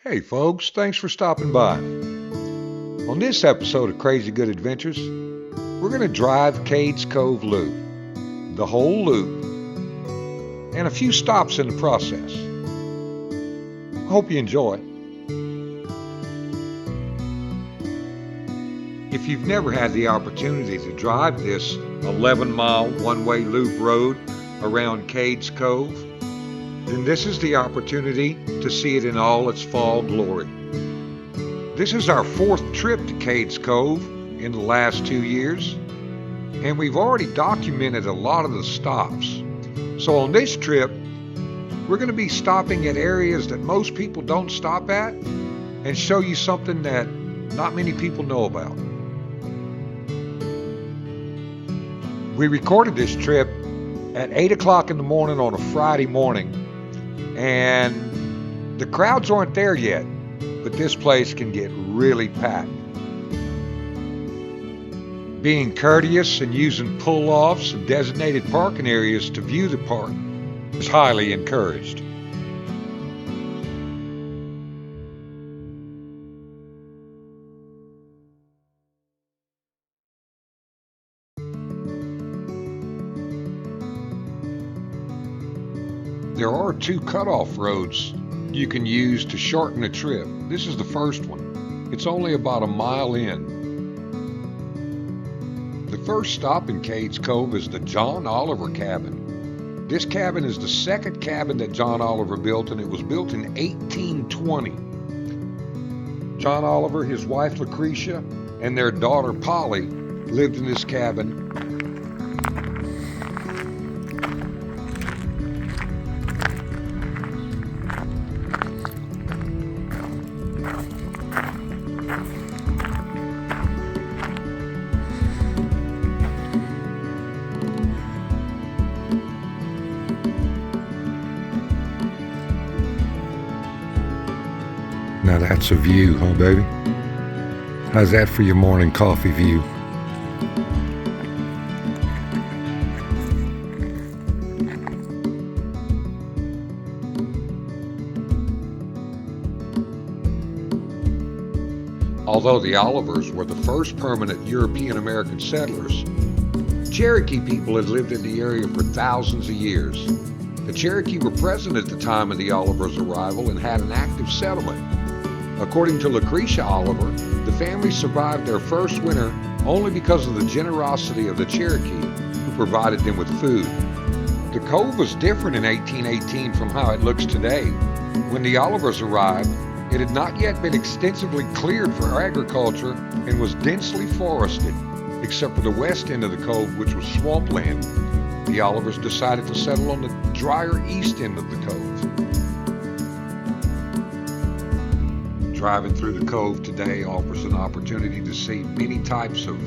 Hey folks, thanks for stopping by. On this episode of Crazy Good Adventures, we're going to drive Cade's Cove loop, the whole loop, and a few stops in the process. I hope you enjoy. If you've never had the opportunity to drive this 11-mile one-way loop road around Cade's Cove, then this is the opportunity to see it in all its fall glory. This is our fourth trip to Cade's Cove in the last 2 years, and we've already documented a lot of the stops. So on this trip, we're going to be stopping at areas that most people don't stop at and show you something that not many people know about. We recorded this trip at 8 o'clock in the morning on a Friday morning, and the crowds aren't there yet, but this place can get really packed. Being courteous and using pull-offs and designated parking areas to view the park is highly encouraged. There are two cutoff roads you can use to shorten a trip. This is the first one. It's only about a mile in. The first stop in Cade's Cove is the John Oliver cabin. This cabin is the second cabin that John Oliver built, and it was built in 1820. John Oliver, his wife Lucretia, and their daughter Polly lived in this cabin. Now that's a view, huh, baby? How's that for your morning coffee view? Although the Olivers were the first permanent European-American settlers, Cherokee people had lived in the area for thousands of years. The Cherokee were present at the time of the Olivers' arrival and had an active settlement. According to Lucretia Oliver, the family survived their first winter only because of the generosity of the Cherokee, who provided them with food. The Cove was different in 1818 from how it looks today. When the Olivers arrived, it had not yet been extensively cleared for agriculture and was densely forested, except for the west end of the Cove, which was swampland. The Olivers decided to settle on the drier east end of the Cove. Driving through the Cove today offers an opportunity to see many types of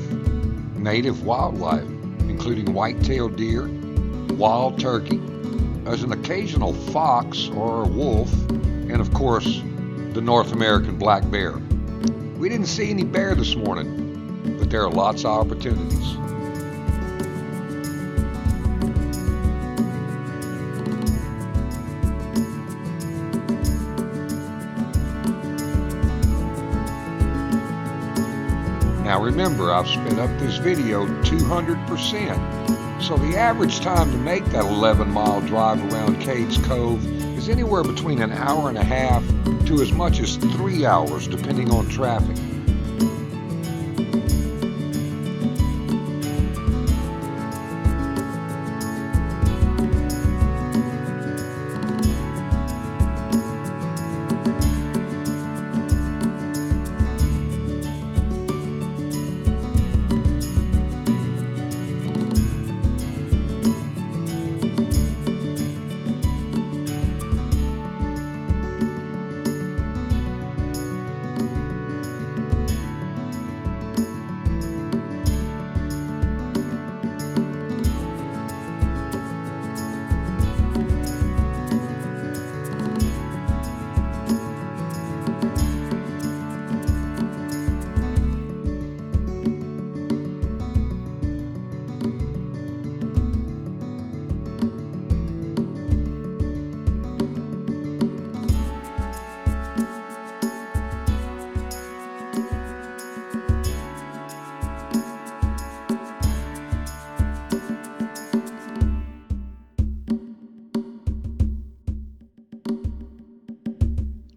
native wildlife, including white-tailed deer, wild turkey. There's an occasional fox or a wolf, and of course, the North American black bear. We didn't see any bear this morning, but there are lots of opportunities. Now remember, I've sped up this video 200%, so the average time to make that 11-mile drive around Cade's Cove is anywhere between an hour and a half to as much as 3 hours, depending on traffic.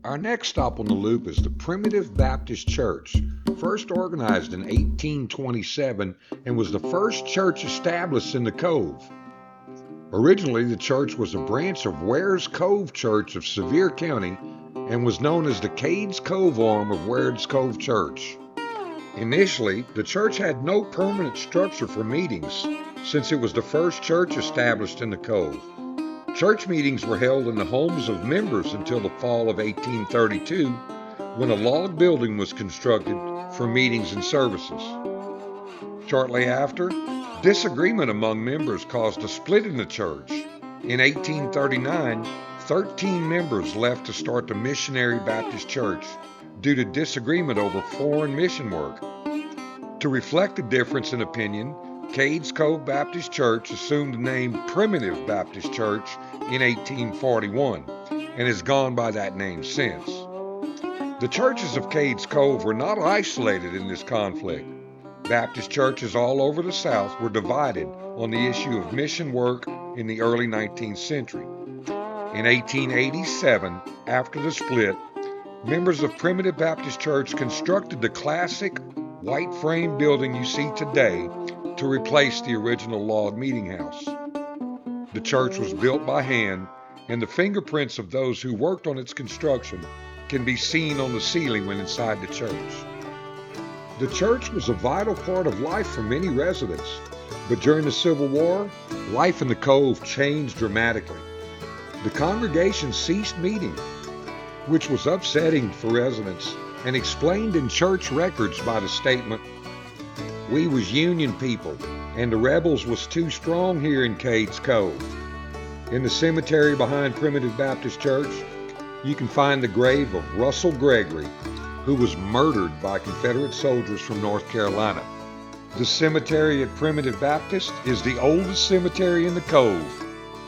Our next stop on the loop is the Primitive Baptist Church, first organized in 1827 and was the first church established in the Cove. Originally, the church was a branch of Ware's Cove Church of Sevier County and was known as the Cade's Cove arm of Ware's Cove Church. Initially, the church had no permanent structure for meetings since it was the first church established in the Cove. Church meetings were held in the homes of members until the fall of 1832, when a log building was constructed for meetings and services. Shortly after, disagreement among members caused a split in the church. In 1839, 13 members left to start the Missionary Baptist Church due to disagreement over foreign mission work. To reflect the difference in opinion, Cade's Cove Baptist Church assumed the name Primitive Baptist Church in 1841 and has gone by that name since. The churches of Cade's Cove were not isolated in this conflict. Baptist churches all over the South were divided on the issue of mission work in the early 19th century. In 1887, after the split, members of Primitive Baptist Church constructed the classic white frame building you see today to replace the original log meeting house. The church was built by hand, and the fingerprints of those who worked on its construction can be seen on the ceiling when inside the church. The church was a vital part of life for many residents, but during the Civil War, life in the Cove changed dramatically. The congregation ceased meeting, which was upsetting for residents and explained in church records by the statement, "We was Union people, and the rebels was too strong here in Cade's Cove." In the cemetery behind Primitive Baptist Church, you can find the grave of Russell Gregory, who was murdered by Confederate soldiers from North Carolina. The cemetery at Primitive Baptist is the oldest cemetery in the Cove,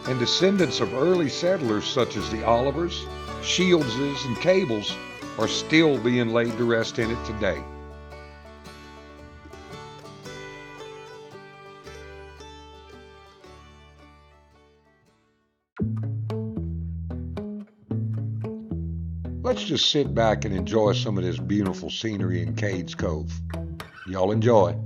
and descendants of early settlers such as the Olivers, Shieldses, and Cables are still being laid to rest in it today. Let's just sit back and enjoy some of this beautiful scenery in Cade's Cove. Y'all enjoy.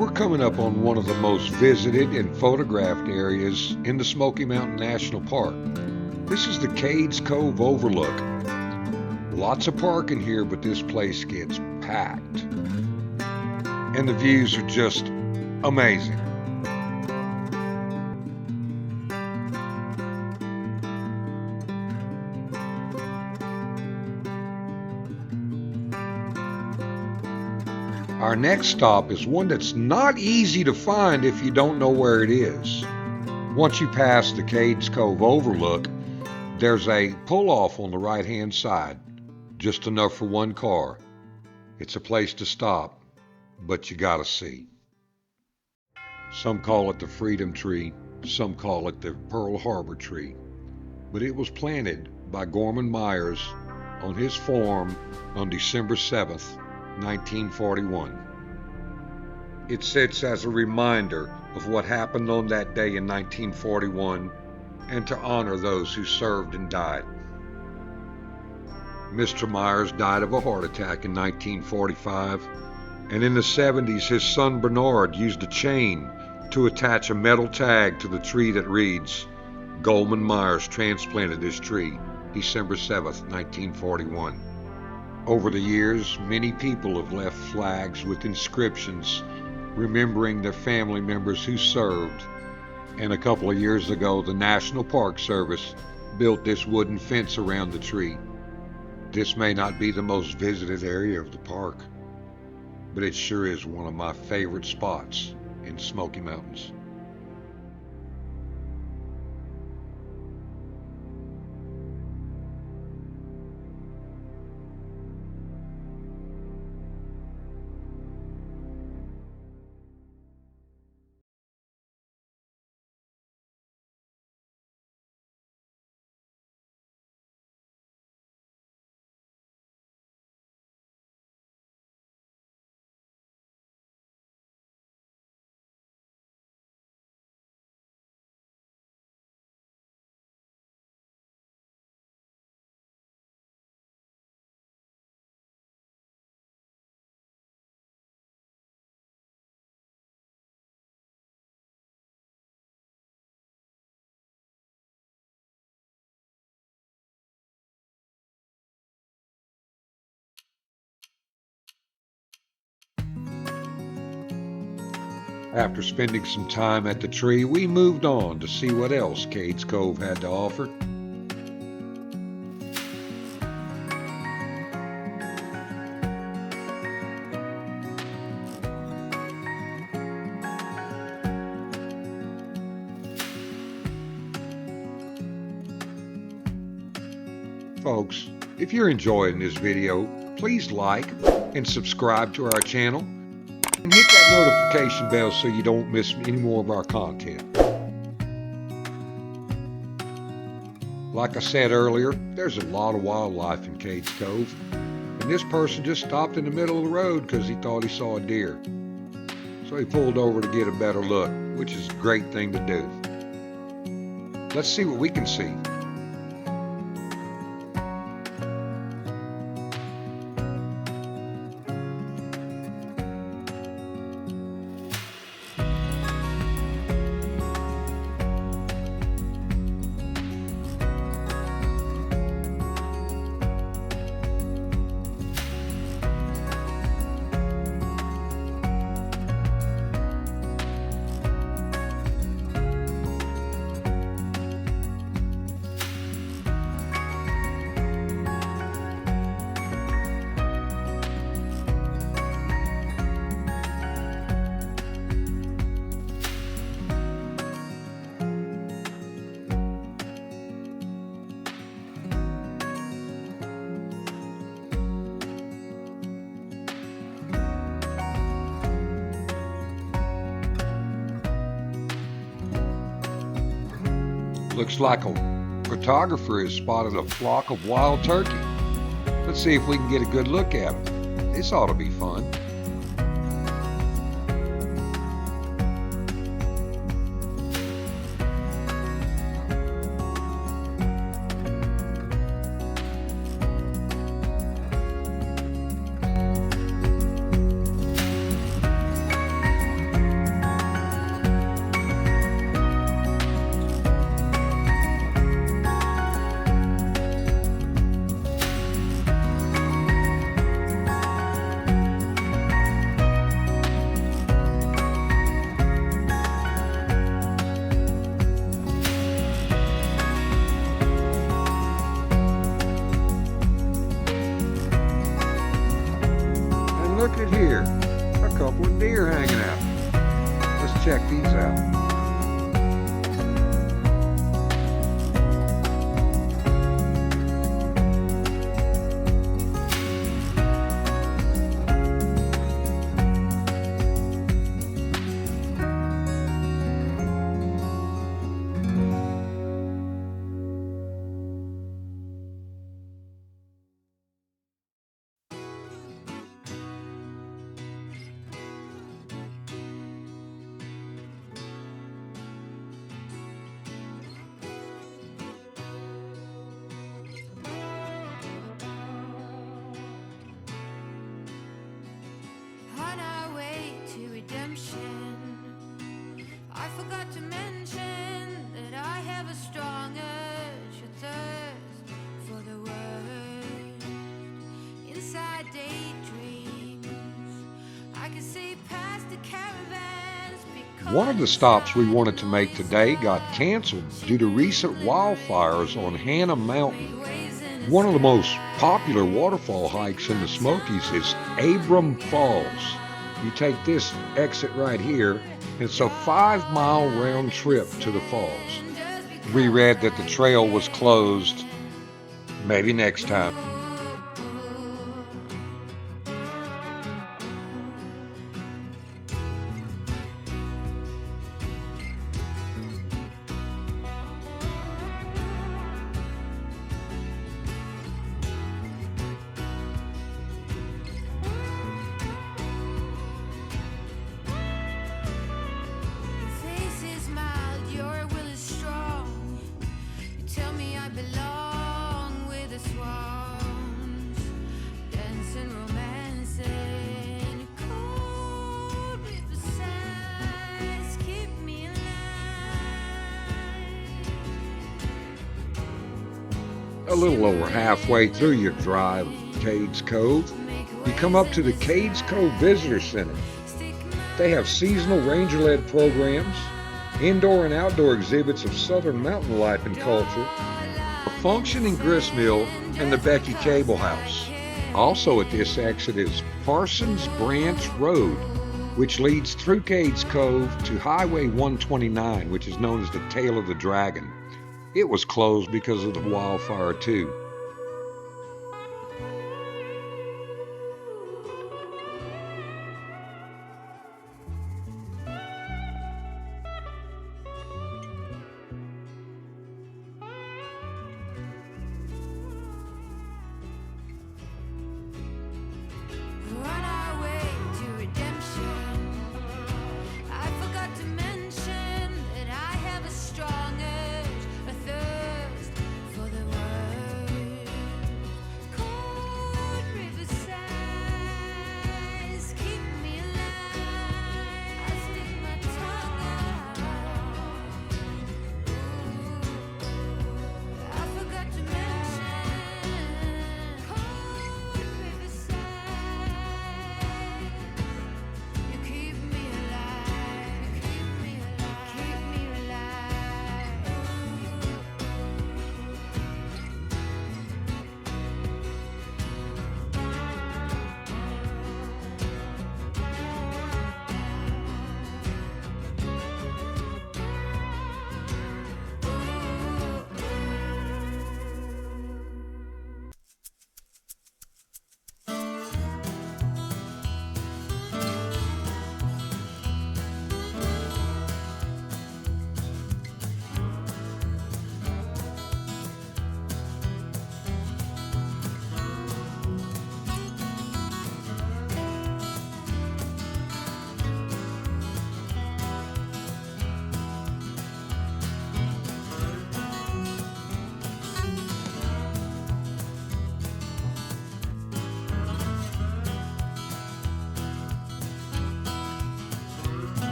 We're coming up on one of the most visited and photographed areas in the Smoky Mountain National Park. This is the Cade's Cove Overlook. Lots of parking here, but this place gets packed. And the views are just amazing. Our next stop is one that's not easy to find if you don't know where it is. Once you pass the Cade's Cove Overlook, there's a pull-off on the right-hand side, just enough for one car. It's a place to stop, but you gotta see. Some call it the Freedom Tree, some call it the Pearl Harbor Tree, but it was planted by Gorman Myers on his farm on December 7th, 1941. It sits as a reminder of what happened on that day in 1941 and to honor those who served and died. Mr. Myers died of a heart attack in 1945, and in the 70s his son Bernard used a chain to attach a metal tag to the tree that reads, "Goldman Myers transplanted this tree, December 7th, 1941. Over the years, many people have left flags with inscriptions remembering their family members who served, and a couple of years ago the National Park Service built this wooden fence around the tree. This may not be the most visited area of the park, but it sure is one of my favorite spots in Smoky Mountains. After spending some time at the tree, we moved on to see what else Cade's Cove had to offer. Folks, if you're enjoying this video, please like and subscribe to our channel. And hit that notification bell so you don't miss any more of our content. Like I said earlier, there's a lot of wildlife in Cade's Cove, and this person just stopped in the middle of the road because he thought he saw a deer. So he pulled over to get a better look, which is a great thing to do. Let's see what we can see. Looks like a photographer has spotted a flock of wild turkey. Let's see if we can get a good look at them. This ought to be fun. look at here. A couple of deer hanging out. Let's check these out. I forgot to mention that I have a strong urge, a thirst for the word. Inside daydreams, I can see past the caravans. One of the stops we wanted to make today got canceled due to recent wildfires on Hannah Mountain. One of the most popular waterfall hikes in the Smokies is Abram Falls. You take this exit right here. It's a 5-mile round trip to the falls. We read that the trail was closed. Maybe next time. A little over halfway through your drive of Cade's Cove, you come up to the Cade's Cove Visitor Center. They have seasonal ranger-led programs, indoor and outdoor exhibits of southern mountain life and culture, a functioning grist mill, and the Becky Cable House. Also at this exit is Parsons Branch Road, which leads through Cade's Cove to Highway 129, which is known as the Tail of the Dragon. It was closed because of the wildfire too. Strong urge, a thirst for the word.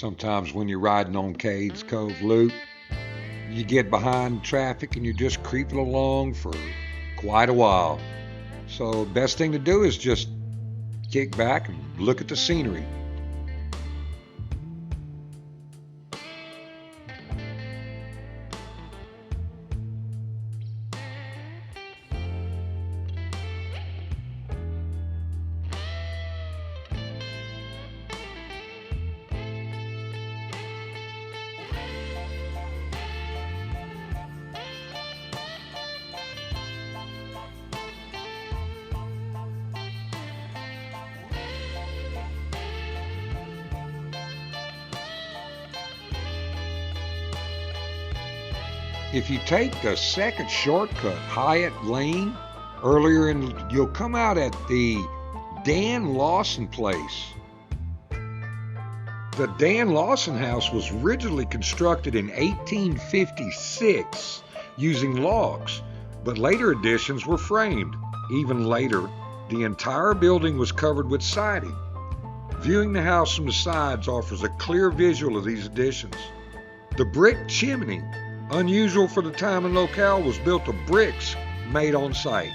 Sometimes when you're riding on Cade's Cove Loop, you get behind traffic and you're just creeping along for quite a while. So best thing to do is just kick back and look at the scenery. If you take the second shortcut, Hyatt Lane, you'll come out at the Dan Lawson place. The Dan Lawson house was originally constructed in 1856 using logs, but later additions were framed. Even later, the entire building was covered with siding. Viewing the house from the sides offers a clear visual of these additions. The brick chimney, unusual for the time and locale, was built of bricks made on site.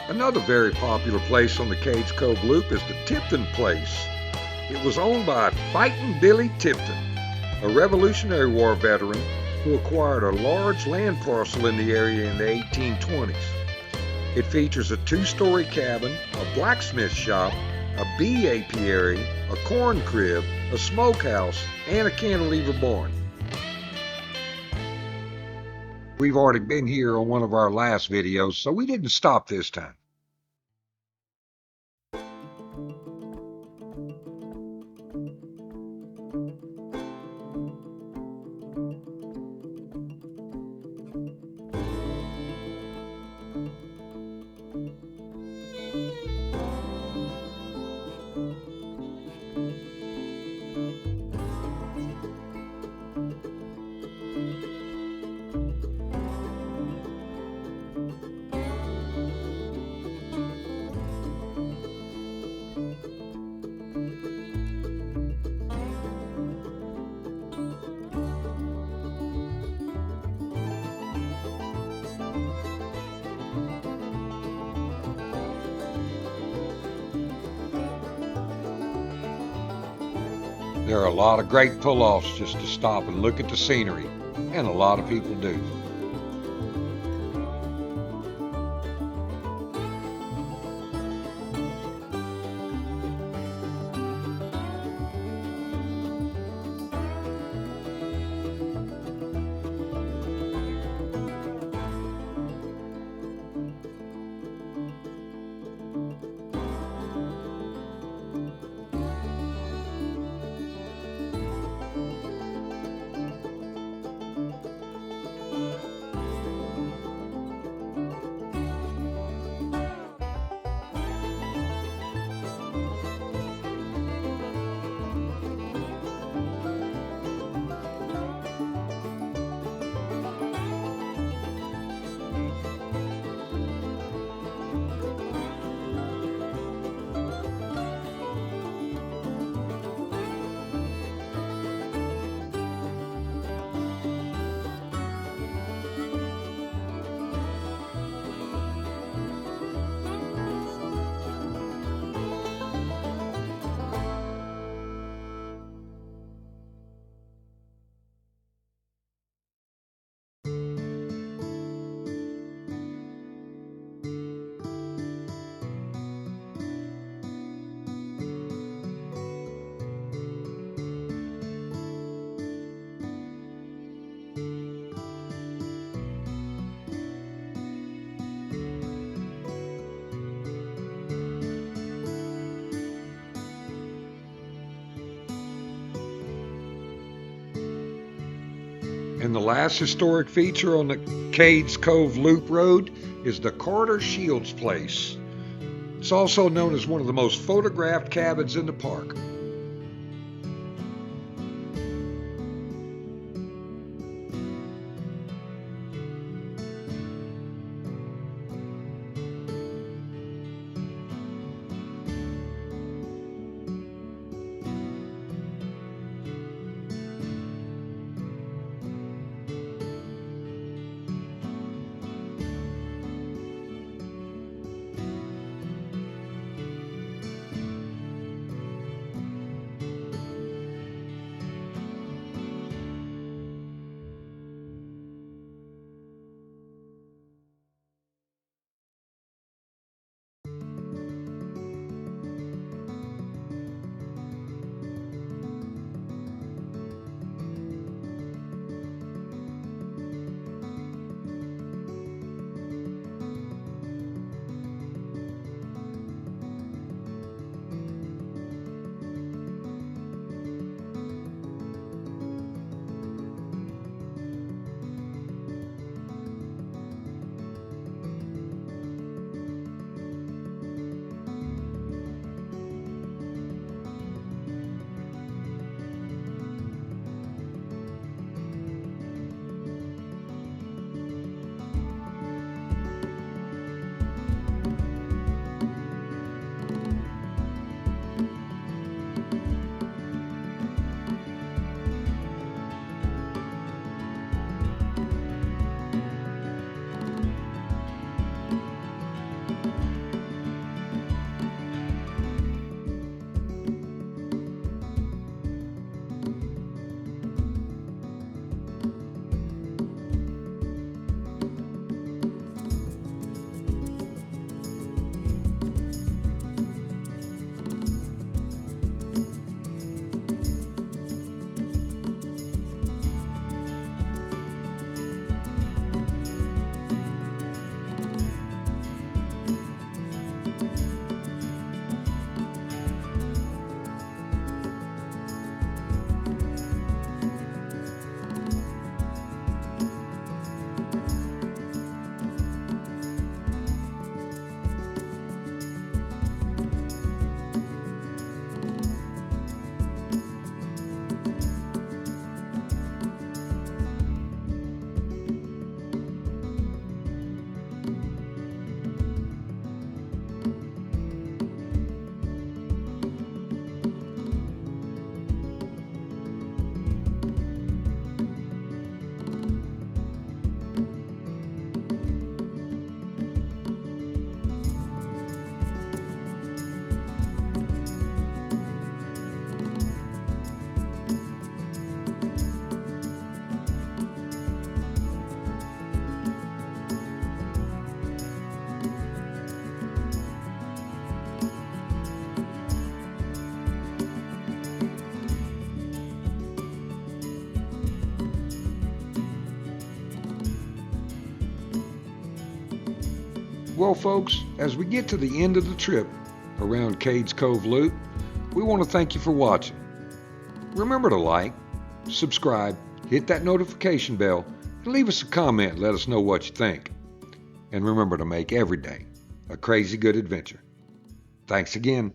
Another very popular place on the Cade's Cove Loop is the Tipton Place. It was owned by Fightin' Billy Tipton, a Revolutionary War veteran who acquired a large land parcel in the area in the 1820s. It features a two-story cabin, a blacksmith shop, a bee apiary, a corn crib, a smokehouse, and a cantilever barn. We've already been here on one of our last videos, so we didn't stop this time. There are a lot of great pull-offs just to stop and look at the scenery, and a lot of people do. And the last historic feature on the Cade's Cove Loop Road is the Carter Shields Place. It's also known as one of the most photographed cabins in the park. Well, folks, as we get to the end of the trip around Cade's Cove Loop, we want to thank you for watching. Remember to like, subscribe, hit that notification bell, and leave us a comment. Let us know what you think. And remember to make every day a crazy good adventure. Thanks again.